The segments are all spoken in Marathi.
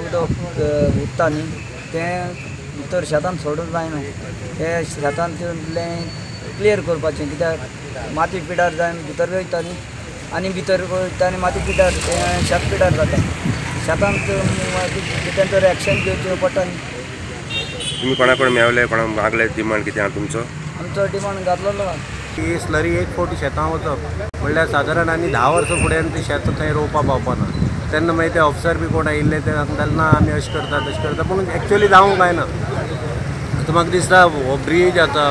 उदक उरता न्ही तें भितर शेतान सोडूंक जायना। हे शेतान तितूंतलें क्लियर करपाचें, कित्याक माती पिड्यार जावन भितर वयता न्ही आनी भितर वयता आनी माती पिड्यार तें शेत पिड्यार जाता। शेतान कितें तर एक्शन घेवचें पडटा न्ही। तुम्ही कोणाकडे मेवले, कोणाक मागले डिमांड कितें आहा तुमचो? आमचो डिमांड घातलेलो ही स्लरी एक फावटी शेतां वचप म्हणल्यार सादारण आनी 10 वर्सां फुडें ती शेत थंय रोवपा पावपाना। तेन्ना मागीर ते ऑफिसर बी कोण आयिल्ले ते सांगताले ना आमी अशें करता तशें करता, पूण एक्चुअली जावंक जायना। आतां म्हाका दिसता हो ब्रीज आतां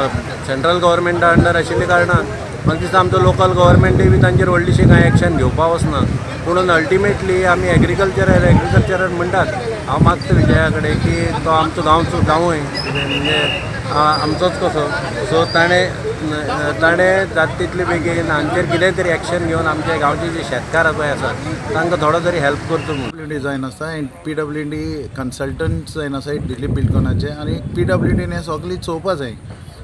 सेंट्रल गव्हर्मेंटा अंडर आशिल्ल्या कारणान म्हाका दिसता आमचो लोकल गव्हर्मेंटूय बी तांचेर व्हडलीशी कांय एक्शन घेवपा वचना। म्हणून अल्टिमेटली आमी एग्रीकल्चर म्हणटात। हांव मागता विजया कडेन की तो आमचो गांवचो जावूय म्हणजे आमचोच कसो, सो ताणें जाता तितले बेगीन हांचेर कितें तरी एक्शन घेवन आमचे गांवचे जे शेतकार पळय आसात तांकां थोडो तरी हेल्प करचो म्हणून। डिझायन आसा एंड PWD कन्सल्टंट जायन आसा दिलीप बिल्डकॉनाचे, आनी PWDन हें सगळी चोवपा जाय।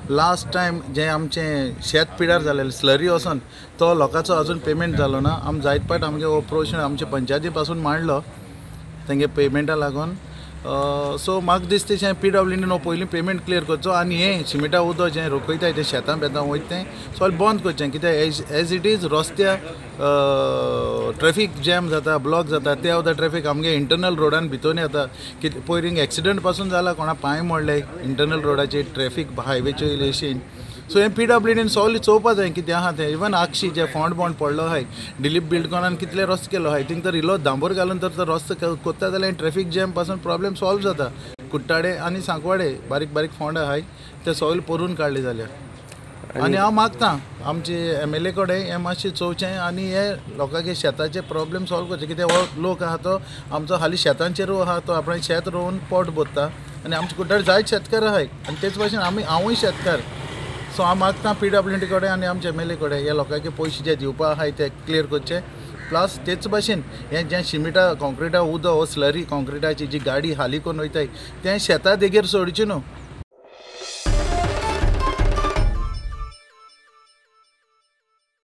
लास्ट टायम जे आमचें शेत पिड्यार जालेलें स्लरी वचोन तो लोकांचो अजून पेमेंट जालो ना। आमी जायत पाट आमगे हो प्रोशन आमचे पंचायती पासून मांडलो तेंगे पेमेंटा लागून। सो म्हाका दिसता तें PWDन हो पयलीं पेमेंट क्लियर करचो आनी हें सिमिटा उदक जें रोखयताय तें शेतां बेतां वयता तें सगळें बंद करचें, कित्याक एज इट इज रस्त्या ट्रॅफिक जॅम जाता, ब्लॉक जाता, ते सुद्दां ट्रॅफिक आमगे इंटरनल रोडान भितर येता। कितें पयलीं एक्सिडंट पासून जाला, कोणा पांय मोडले इंटरनल रोडाचेर ट्रॅफिक हायवेचे इलेशन। सो हें PWDन सगळें चोवपा जाय कितें आहा तें। इवन आक्षी जे फॉंड बॉन्ड पडलो आहाय दिलीप बिल्डकॉनान कितले रस्तो केलो आहाय थिंग तर इल्लो दांबोर घालून तर तो रस्तो कोत्ता जाल्यार ट्रॅफिक जॅम पासून प्रॉब्लेम सॉल्व जाता। कुट्टाडे आनी सांकवाडे बारीक बारीक फोंड आहाय ते सगळे परून काडले जाल्यार। आनी हांव मागतां आमचे MLA कडेन हें मातशें चोवचें आनी हे लोकांचे शेताचे प्रॉब्लेम सॉल्व करचे, कित्याक हो लोक आहा तो आमचो हालीं शेतांचेरूय आहा, तो आपणें शेत रोवन पोट भरता आनी आमचे कुट्टाडे जायत शेतकार आहाय आनी तेच भाशेन हांवूय शेतकार। सो हांव मागतां PWD कडेन आनी आमचे MLA कडेन हे लोकांचे पयशे जे दिवपा आहाय ते क्लियर करचे। प्लस तेच भाशेन हें जें सिमिटा कॉन्क्रिटा उदक हो स्लरी कॉन्क्रिटाची जी गाडी हाली करून वयताय तें शेतां देगेर सोडची न्हू।